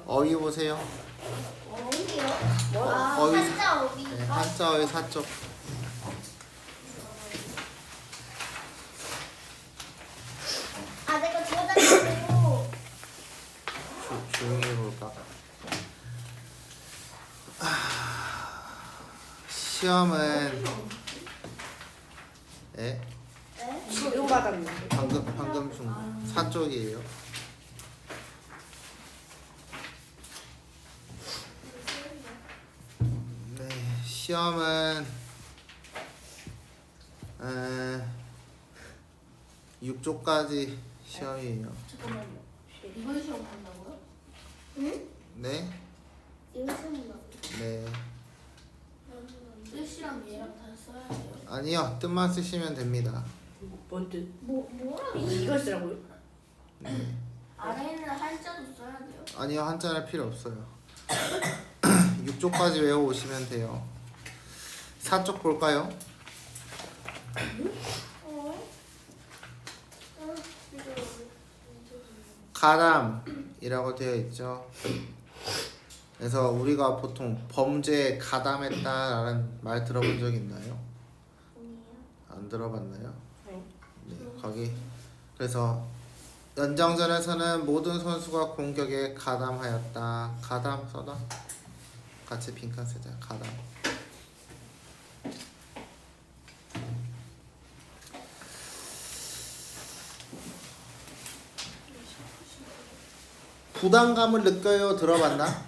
어휘 보세요. 어휘요? 아, 어휘. 한자 어휘. 네, 한자 어휘 4쪽. 아, 내가 들어다니고. 조용히 해볼까? 시험은 예? 네? 지금 받았는데. 방금 중 4쪽이에요. 네, 시험은 6쪽까지 시험이에요. 잠깐만요. 이번 시험 한다고요? 응? 네? 이거 쓰는 거. 네. 뜻이랑 얘랑 다 써야 돼요. 아니요, 뜻만 쓰시면 됩니다. 뭔 뜻? 뭐라고? 이걸 쓰라고요? 네. 아래는 한자도 써야 돼요. 아니요, 한자를 필요 없어요. 6쪽까지 외워오시면 돼요. 4쪽 볼까요? 가담이라고 되어 있죠. 그래서 우리가 보통 범죄에 가담했다라는 말 들어본 적 있나요? 안 들어봤나요? 네, 거기 그래서 연장전에서는 모든 선수가 공격에 가담하였다. 가담 써놔. 같이 빈칸 쓰자. 가담. 부담감을 느껴요. 들어봤나?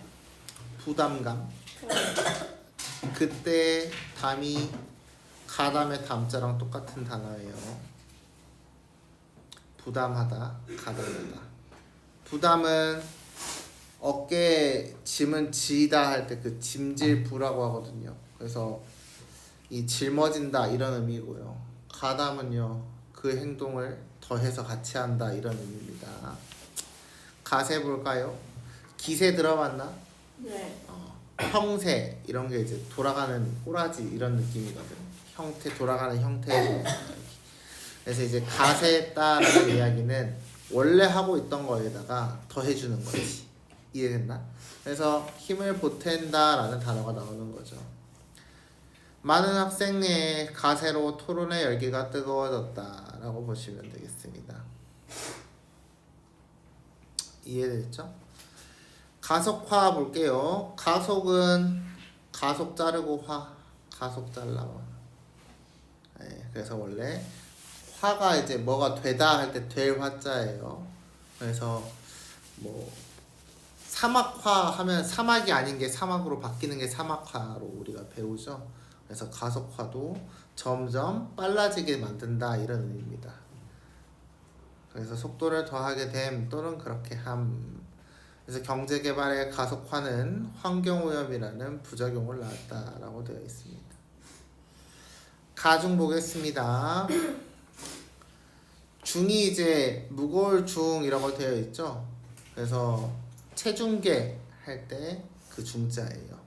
부담감. 그때 담이 가담의 담자랑 똑같은 단어예요. 부담하다, 가담하다. 부담은 어깨에 짐은 지다 할 때 그 짐질부라고 하거든요. 그래서 이 짊어진다 이런 의미고요. 가담은요, 그 행동을 더해서 같이 한다 이런 의미입니다. 가세 볼까요? 기세 들어봤나? 네. 형세 이런 게 이제 돌아가는 꼬라지 이런 느낌이거든. 형태 돌아가는 형태. 그래서 이제 가세했다라는 이야기는 원래 하고 있던 거에다가 더해주는 거지. 이해됐나? 그래서 힘을 보탠다라는 단어가 나오는 거죠. 많은 학생의 가세로 토론의 열기가 뜨거워졌다라고 보시면 되겠습니다. 이해됐죠? 가속화 볼게요. 가속은 가속 자르고 가속 잘라와. 네, 그래서 원래 화가 이제 뭐가 되다 할 때 될 화자예요. 그래서 뭐 사막화 하면 사막이 아닌 게 사막으로 바뀌는 게 사막화로 우리가 배우죠. 그래서 가속화도 점점 빨라지게 만든다 이런 의미입니다. 그래서 속도를 더하게 됨 또는 그렇게 함. 그래서 경제개발의 가속화는 환경오염이라는 부작용을 낳았다라고 되어 있습니다. 가중 보겠습니다. 중이 이제 무거울 중이라고 되어 있죠. 그래서 체중계 할 때 그 중자예요.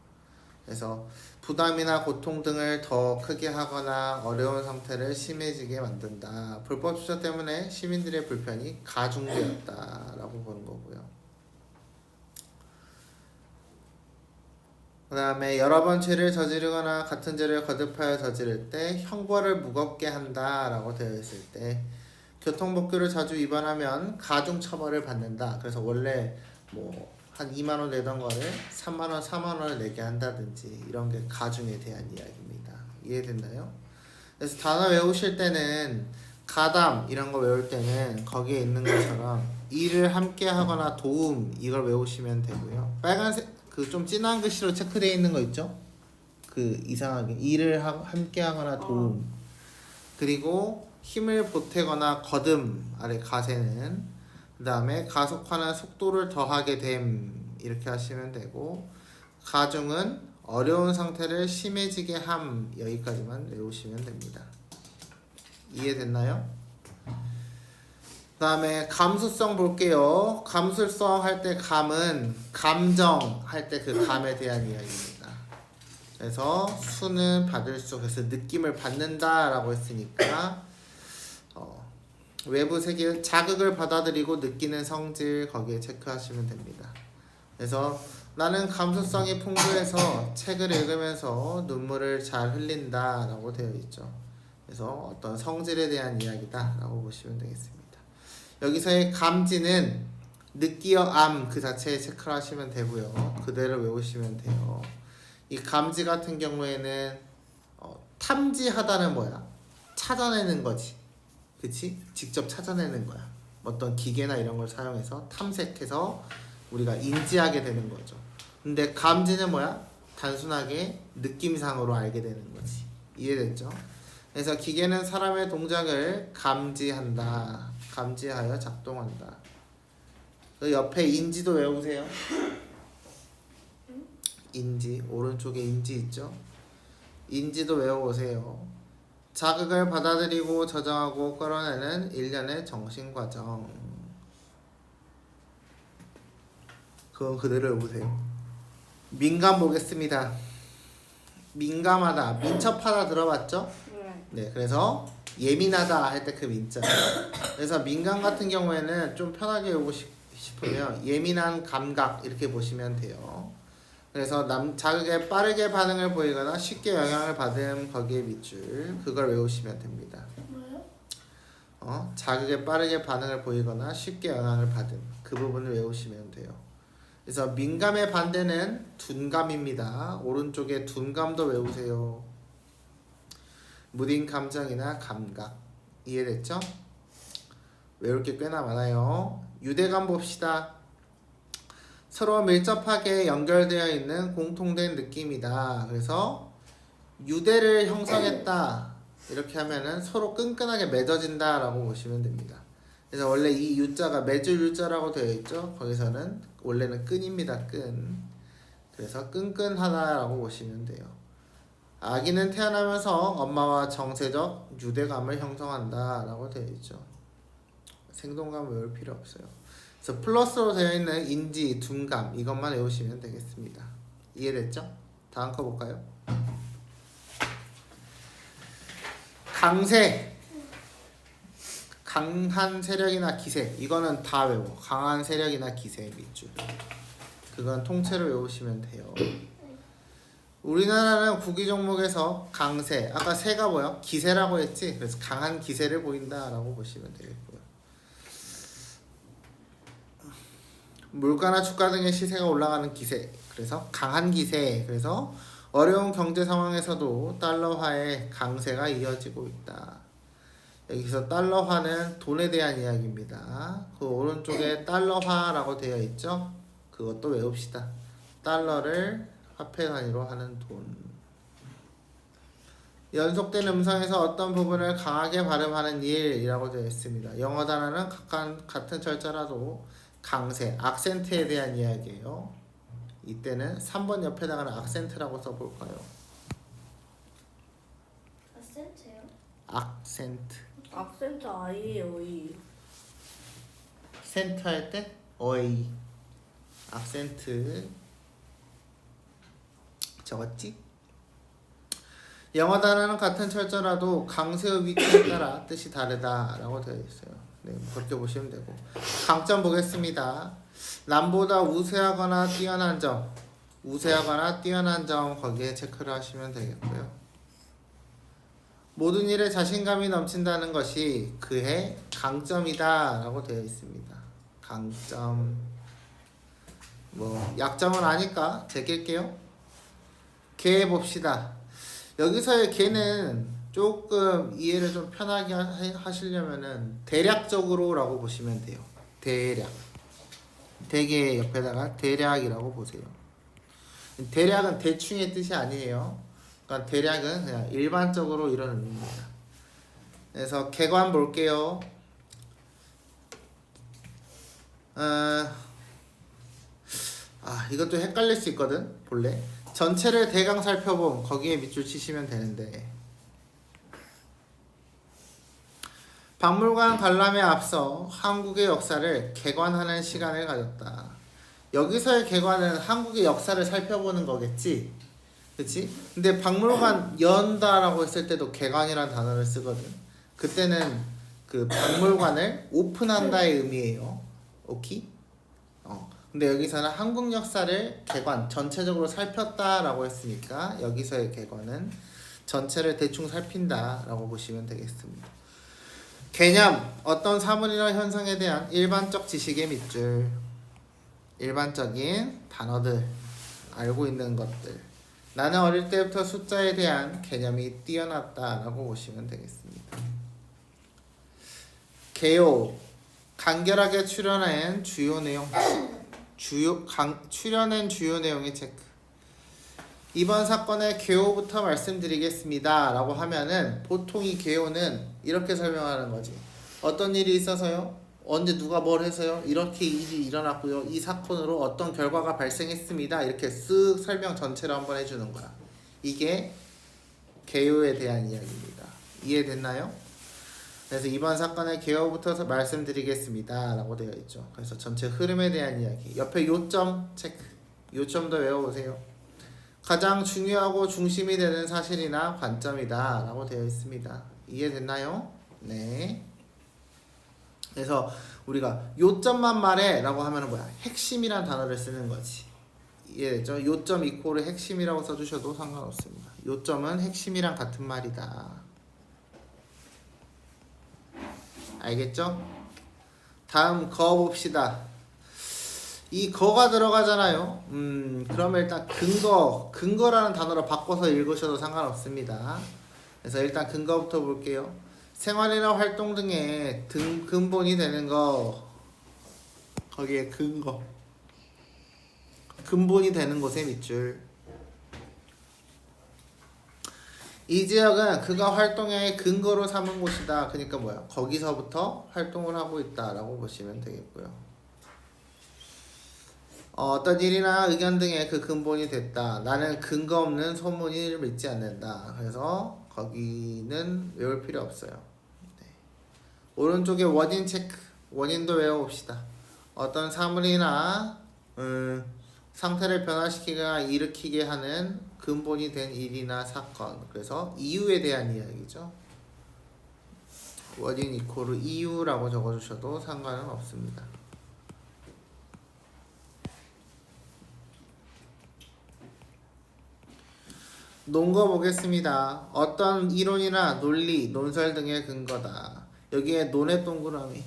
그래서 부담이나 고통 등을 더 크게 하거나 어려운 상태를 심해지게 만든다. 불법 주차 때문에 시민들의 불편이 가중되었다라고 보는 거고요. 그 다음에 여러 번 죄를 저지르거나 같은 죄를 거듭하여 저지를 때 형벌을 무겁게 한다라고 되어 있을 때 교통법규를 자주 위반하면 가중처벌을 받는다. 그래서 원래 뭐 한 2만 원 내던 거를 3만 원, 4만 원을 내게 한다든지 이런 게 가중에 대한 이야기입니다. 이해됐나요? 그래서 단어 외우실 때는 가담 이런 거 외울 때는 거기에 있는 것처럼 일을 함께 하거나 도움 이걸 외우시면 되고요. 빨간색 그 좀 진한 글씨로 체크되어 있는 거 있죠? 그 이상하게 일을 함께 하거나 도움. 그리고 힘을 보태거나 거듭 아래 가세는 그 다음에 가속화는 속도를 더하게 됨 이렇게 하시면 되고 가중은 어려운 상태를 심해지게 함 여기까지만 외우시면 됩니다. 이해됐나요? 그 다음에 감수성 볼게요. 감수성 할 때 감은 감정 할 때 그 감에 대한 이야기입니다. 그래서 수는 받을수 그래서 느낌을 받는다라고 했으니까 외부 세계 자극을 받아들이고 느끼는 성질 거기에 체크하시면 됩니다. 그래서 나는 감수성이 풍부해서 책을 읽으면서 눈물을 잘 흘린다 라고 되어 있죠. 그래서 어떤 성질에 대한 이야기다 라고 보시면 되겠습니다. 여기서의 감지는 느끼어 암 그 자체에 체크를 하시면 되고요. 그대로 외우시면 돼요. 이 감지 같은 경우에는 탐지하다는 뭐야? 찾아내는 거지. 그치? 직접 찾아내는 거야. 어떤 기계나 이런 걸 사용해서 탐색해서 우리가 인지하게 되는 거죠. 근데 감지는 뭐야? 단순하게 느낌상으로 알게 되는 거지. 이해됐죠? 그래서 기계는 사람의 동작을 감지한다. 감지하여 작동한다. 그 옆에 인지도 외우세요. 인지, 오른쪽에 인지 있죠? 인지도 외워보세요. 자극을 받아들이고 저장하고 끌어내는 일련의 정신과정. 그건 그대로 외우세요. 민감 보겠습니다. 민감하다, 민첩하다 들어봤죠? 네. 네, 그래서 예민하다 할 때 그 민자. 그래서 민감 같은 경우에는 좀 편하게 외우고 싶으면 예민한 감각 이렇게 보시면 돼요. 그래서 자극에 빠르게 반응을 보이거나 쉽게 영향을 받은 거기에 밑줄 그걸 외우시면 됩니다. 뭐요? 자극에 빠르게 반응을 보이거나 쉽게 영향을 받은 그 부분을 외우시면 돼요. 그래서 민감의 반대는 둔감입니다. 오른쪽에 둔감도 외우세요. 무딘 감정이나 감각. 이해됐죠? 외울 게 꽤나 많아요. 유대감 봅시다. 서로 밀접하게 연결되어 있는 공통된 느낌이다. 그래서 유대를 형성했다. 이렇게 하면은 서로 끈끈하게 맺어진다 라고 보시면 됩니다. 그래서 원래 이 유자가 맺을 유자라고 되어 있죠. 거기서는 원래는 끈입니다. 끈. 그래서 끈끈하다라고 보시면 돼요. 아기는 태어나면서 엄마와 정세적 유대감을 형성한다 라고 되어 있죠. 생동감 외울 필요 없어요. 그래서 플러스로 되어 있는 인지, 둔감 이것만 외우시면 되겠습니다. 이해됐죠? 다음 거 볼까요? 강세, 강한 세력이나 기세 이거는 다 외워. 강한 세력이나 기세 밑줄. 그건 통째로 외우시면 돼요. 우리나라는 국기 종목에서 강세, 아까 세가 뭐야? 기세라고 했지? 그래서 강한 기세를 보인다라고 보시면 되겠고요. 물가나 주가 등의 시세가 올라가는 기세, 그래서 강한 기세. 그래서 어려운 경제 상황에서도 달러화의 강세가 이어지고 있다. 여기서 달러화는 돈에 대한 이야기입니다. 그 오른쪽에 달러화라고 되어 있죠? 그것도 외웁시다. 달러를 화폐 단위로 하는 돈. 연속된 음성에서 어떤 부분을 강하게 발음하는 일이라고 되어 있습니다. 영어 단어는 같은 철자라도 강세, 악센트에 대한 이야기예요. 이때는 3번 옆에다가는 악센트라고 써볼까요? 아센트요? 악센트. 악센트 아이예요, 이. 센트 할 때 어이. 악센트. 적었지? 영어 단어는 같은 철자라도 강세의 위치에 따라 뜻이 다르다라고 되어 있어요. 네, 그렇게 보시면 되고. 강점 보겠습니다. 남보다 우세하거나 뛰어난 점, 우세하거나 뛰어난 점 거기에 체크를 하시면 되겠고요. 모든 일에 자신감이 넘친다는 것이 그의 강점이다라고 되어 있습니다. 강점. 뭐 약점은 아니까 제낄게요. 개 봅시다. 여기서의 개는 조금 이해를 좀 편하게 하시려면은 대략적으로라고 보시면 돼요. 대략. 대개 옆에다가 대략이라고 보세요. 대략은 대충의 뜻이 아니에요. 그러니까 대략은 그냥 일반적으로 이런 의미입니다. 그래서 개관 볼게요. 이것도 헷갈릴 수 있거든. 볼래? 전체를 대강 살펴봄 거기에 밑줄 치시면 되는데 박물관 관람에 앞서 한국의 역사를 개관하는 시간을 가졌다. 여기서의 개관은 한국의 역사를 살펴보는 거겠지? 그치? 근데 박물관 연다라고 했을 때도 개관이라는 단어를 쓰거든. 그때는 그 박물관을 오픈한다의 의미예요. 오케이? 근데 여기서는 한국 역사를 개관 전체적으로 살폈다라고 했으니까 여기서의 개관은 전체를 대충 살핀다라고 보시면 되겠습니다. 개념, 어떤 사물이나 현상에 대한 일반적 지식의 밑줄, 일반적인 단어들, 알고 있는 것들. 나는 어릴 때부터 숫자에 대한 개념이 뛰어났다라고 보시면 되겠습니다. 개요, 간결하게 출연한 주요 내용, 출연한 주요 내용의 체크. 이번 사건의 개요부터 말씀드리겠습니다 라고 하면은 보통 이 개요는 이렇게 설명하는 거지. 어떤 일이 있어서요? 언제 누가 뭘 해서요? 이렇게 일이 일어났고요. 이 사건으로 어떤 결과가 발생했습니다. 이렇게 쓱 설명 전체를 한번 해주는 거야. 이게 개요에 대한 이야기입니다. 이해됐나요? 그래서 이번 사건의 개요부터 말씀드리겠습니다 라고 되어 있죠. 그래서 전체 흐름에 대한 이야기. 옆에 요점 체크. 요점도 외워보세요. 가장 중요하고 중심이 되는 사실이나 관점이다 라고 되어 있습니다. 이해됐나요? 네. 그래서 우리가 요점만 말해 라고 하면 뭐야? 핵심이란 단어를 쓰는 거지. 이해됐죠? 요점 이코르 핵심이라고 써주셔도 상관없습니다. 요점은 핵심이랑 같은 말이다. 알겠죠? 다음 거 봅시다. 이 거가 들어가잖아요. 그러면 일단 근거라는 단어로 바꿔서 읽으셔도 상관없습니다. 그래서 일단 근거부터 볼게요. 생활이나 활동 등의 근본이 되는 거, 거기에 근본이 되는 곳의 밑줄. 이 지역은 그가 활동의 근거로 삼은 곳이다. 그러니까 뭐야? 거기서부터 활동을 하고 있다라고 보시면 되겠고요. 어떤 일이나 의견 등의 그 근본이 됐다. 나는 근거 없는 소문을 믿지 않는다. 그래서 거기는 외울 필요 없어요. 네. 오른쪽에 원인 체크. 원인도 외워봅시다. 어떤 사물이나 상태를 변화시키거나 일으키게 하는 근본이 된 일이나 사건. 그래서 이유에 대한 이야기죠. 원인 이코르 이유라고 적어주셔도 상관은 없습니다. 논거 보겠습니다. 어떤 이론이나 논리, 논설 등의 근거다. 여기에 논의 동그라미.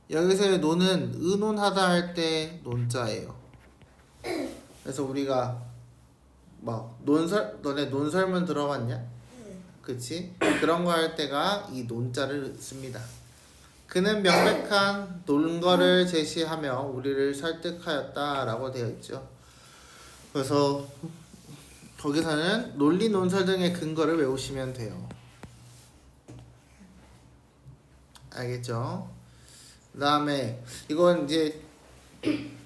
여기서의 논은 의논하다 할 때 논자예요. 그래서 우리가 막 너네 논설문 들어봤냐? 그치? 그런 거 할 때가 이 논자를 씁니다. 그는 명백한 논거를 제시하며 우리를 설득하였다라고 되어 있죠. 그래서 거기서는 논리, 논설 등의 근거를 외우시면 돼요. 알겠죠? 그 다음에 이건 이제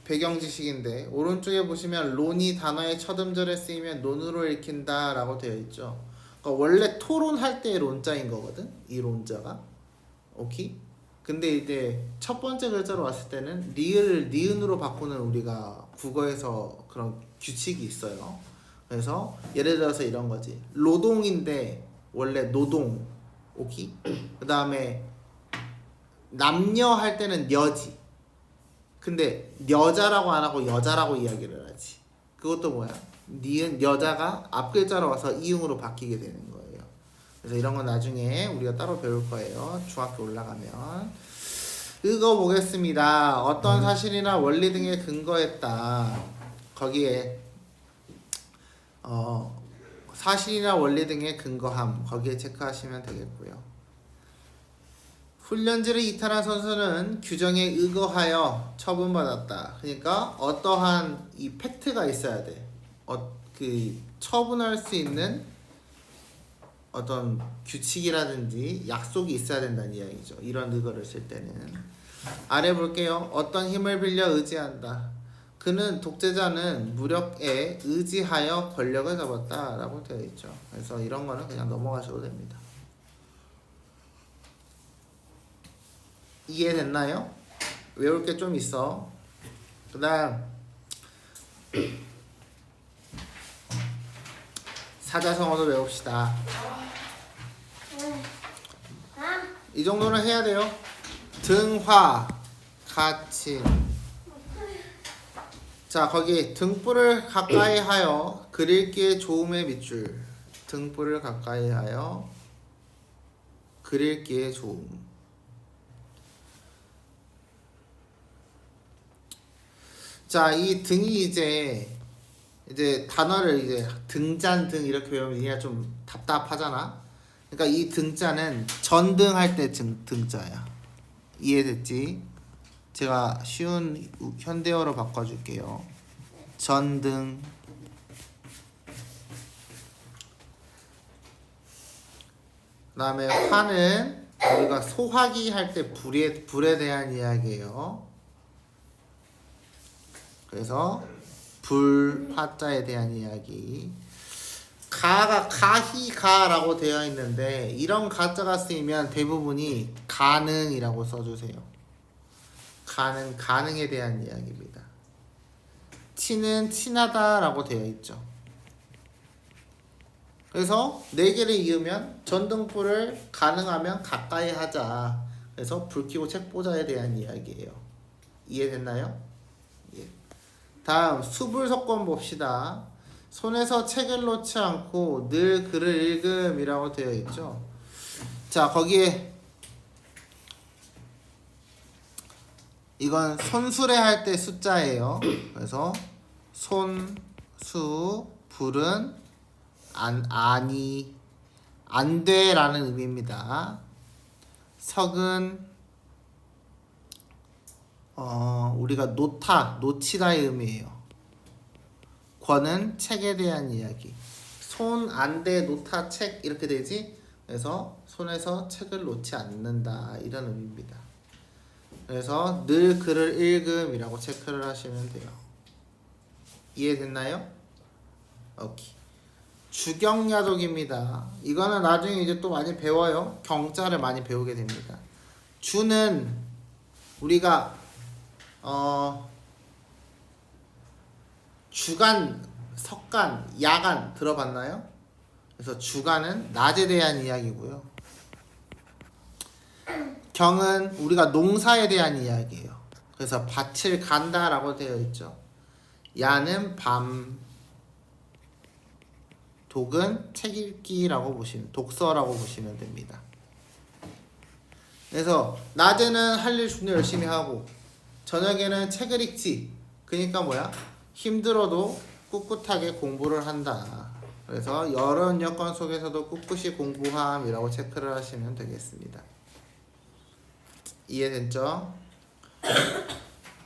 배경 지식인데 오른쪽에 보시면 논이 단어의 첫 음절에 쓰이면 논으로 읽힌다 라고 되어 있죠. 그러니까 원래 토론할 때의 논자인 거거든, 이 논자가. 오케이? 근데 이제 첫 번째 글자로 왔을 때는 리을 니은으로 바꾸는 우리가 국어에서 그런 규칙이 있어요. 그래서 예를 들어서 이런 거지. 노동인데 원래 노동. 오케이? 그 다음에 남녀 할 때는 여지. 근데 여자라고 안 하고 여자라고 이야기를 하지. 그것도 뭐야? 니은 여자가 앞 글자로 와서 이응으로 바뀌게 되는 거예요. 그래서 이런 건 나중에 우리가 따로 배울 거예요. 중학교 올라가면. 이거 보겠습니다. 어떤 사실이나 원리 등에 근거했다. 거기에 사실이나 원리 등의 근거함. 거기에 체크하시면 되겠고요. 훈련지를 이탈한 선수는 규정에 의거하여 처분받았다. 그러니까 어떠한 이 팩트가 있어야 돼. 그 처분할 수 있는 어떤 규칙이라든지 약속이 있어야 된다는 이야기죠. 이런 의거를 쓸 때는. 아래 볼게요. 어떤 힘을 빌려 의지한다. 그는 독재자는 무력에 의지하여 권력을 잡았다 라고 되어 있죠. 그래서 이런 거는 그냥 넘어가셔도 됩니다. 이해됐나요? 외울 게 좀 있어. 그 다음 사자성어도 외웁시다. 이 정도는 해야 돼요. 등화, 가침, 자, 거기 등불을 가까이 하여 그릴기에 좋음의 밑줄. 등불을 가까이 하여 그릴기에 좋음. 자, 이 등이 이제 단어를 이제 등잔 등 이렇게 외우면 이게 좀 답답하잖아. 그러니까 이 등자는 전등 할 때 등자야. 이해됐지? 제가 쉬운 현대어로 바꿔줄게요. 전등. 그다음에 화는 우리가 소화기 할 때 불에 대한 이야기예요. 그래서 불 화자에 대한 이야기. 가가 가희가라고 되어 있는데 이런 가자가 쓰이면 대부분이 가능이라고 써주세요. 가능에 대한 이야기입니다. 친은 친하다라고 되어 있죠. 그래서 네 개를 이으면 전등불을 가능하면 가까이 하자. 그래서 불 켜고 책 보자에 대한 이야기예요. 이해됐나요? 예. 다음 수불석권 봅시다. 손에서 책을 놓지 않고 늘 글을 읽음이라고 되어 있죠. 자, 거기에 이건 손수레 할 때 숫자예요. 그래서 손, 수, 불은 아니, 안 돼라는 의미입니다. 석은 우리가 놓치다의 의미예요. 권은 책에 대한 이야기. 손, 안 돼, 놓다, 책 이렇게 되지. 그래서 손에서 책을 놓지 않는다 이런 의미입니다. 그래서 늘 글을 읽음이라고 체크를 하시면 돼요. 이해됐나요? 오케이. 주경야독입니다. 이거는 나중에 이제 또 많이 배워요. 경자를 많이 배우게 됩니다. 주는 우리가 주간, 석간, 야간 들어봤나요? 그래서 주간은 낮에 대한 이야기고요. 경은 우리가 농사에 대한 이야기예요. 그래서 밭을 간다라고 되어 있죠. 야는 밤, 독은 책 읽기라고 독서라고 보시면 됩니다. 그래서 낮에는 할 일 존나 열심히 하고 저녁에는 책을 읽지. 그러니까 뭐야? 힘들어도 꿋꿋하게 공부를 한다. 그래서 여러 여건 속에서도 꿋꿋이 공부함이라고 체크를 하시면 되겠습니다. 이해됐죠?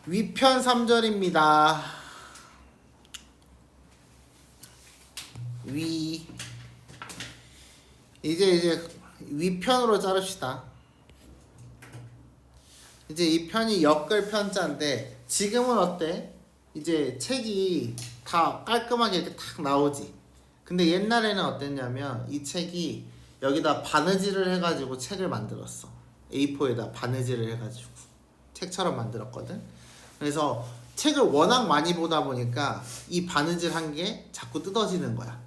위편 3절입니다. 이제 위편으로 자릅시다. 이제 이 편이 엮을 편자인데 지금은 어때? 이제 책이 다 깔끔하게 이렇게 탁 나오지. 근데 옛날에는 어땠냐면 이 책이 여기다 바느질을 해가지고 책을 만들었어. A4에다 바느질을 해가지고 책처럼 만들었거든. 그래서 책을 워낙 많이 보다 보니까 이 바느질 한 게 자꾸 뜯어지는 거야.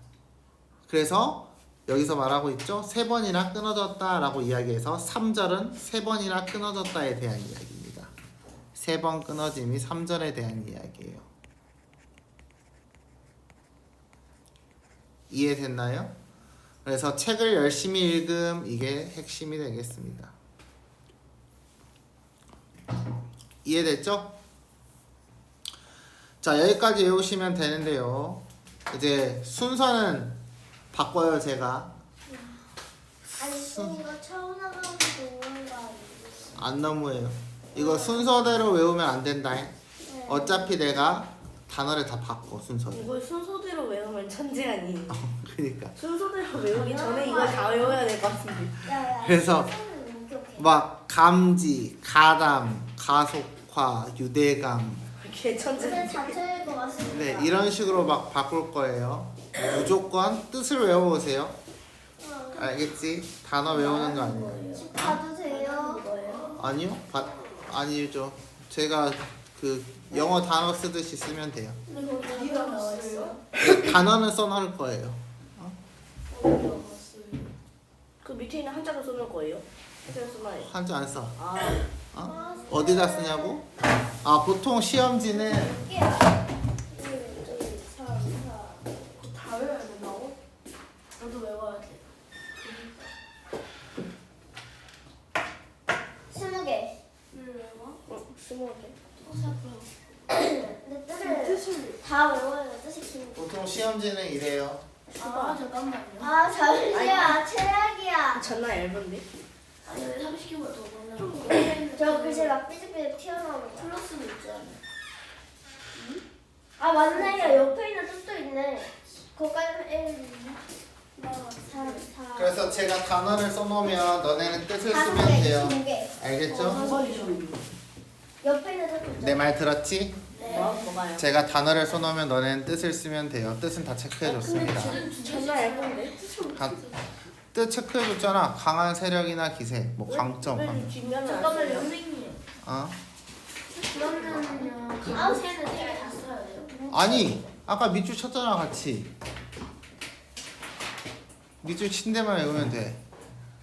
그래서 여기서 말하고 있죠. 3번이나 끊어졌다 라고 이야기해서 3절은 3번이나 끊어졌다에 대한 이야기입니다. 3번 끊어짐이 3절에 대한 이야기예요. 이해됐나요? 그래서 책을 열심히 읽음, 이게 핵심이 되겠습니다. 이해됐죠? 자, 여기까지 외우시면 되는데요. 이제 순서는 바꿔요, 제가. 아니 이거 처음 나가면서 오는 거 아니에요? 안 너무해요. 이거 순서대로 외우면 안 된다. 네. 어차피 내가 단어를 다 바꿔, 순서를. 이걸 순서대로 외우면 천재 아니에요. 그러니까. 순서대로 외우기 전에 이걸 다 외워야 될 것 같은데. 야야. 그래서 오케이. 막 감지, 가담, 가속화, 유대감, 개천재. 근데 자체일 것 같습니다. 네, 이런 식으로 막 바꿀 거예요. 무조건 뜻을 외워보세요. 알겠지? 단어 외우는 거 아니에요. 집 가도 돼요? 뭐예요? 아니요? 아니죠. 제가 그 영어 단어 쓰듯이 쓰면 돼요. 근데 거기 어디가 나와 있어? 단어는 써놓을 거예요. 그 밑에 있는 한자로 써놓을 거예요? 한자로 써놔요. 한자 안 써. 아, 어디다 쓰냐고? 보통 시험지는 저도 외워야 돼. 20개. 외워? 20개. 근데 뜻을 다 외워야 뜻이 긴 거. 보통 시험지는 이래요. 아 잠깐만요. 아 잠시야 최악이야. 전화 얇은데? 아니 왜 30개보다 더 많나? 저 글씨 막 삐죽삐죽 튀어나오는 거. 플러스도 있잖아. 아 맞네. 옆에 있는 뜻도 있네. 거기까지는 1, 3, 4. 그래서 제가 단어를 써놓으면 너네는 뜻을 쓰면 5개, 돼요. 25개. 알겠죠? 옆에 있는 뜻도 있잖아. 내 말 들었지? 뭐가요? 제가 단어를 써놓으면 너네는 뜻을 쓰면 돼요. 뜻은 다 체크해줬습니다. 전화 얇은데? 뜻 체크해줬잖아. 강한 세력이나 기세, 뭐 강점. 왜 뒷면은 안 잠깐만요, 써요? 선생님. 어? 그러면요. 강세는 3개 다 써야 돼요? 아니 아까 밑줄 쳤잖아 같이. 밑줄 친 데만 외우면 돼.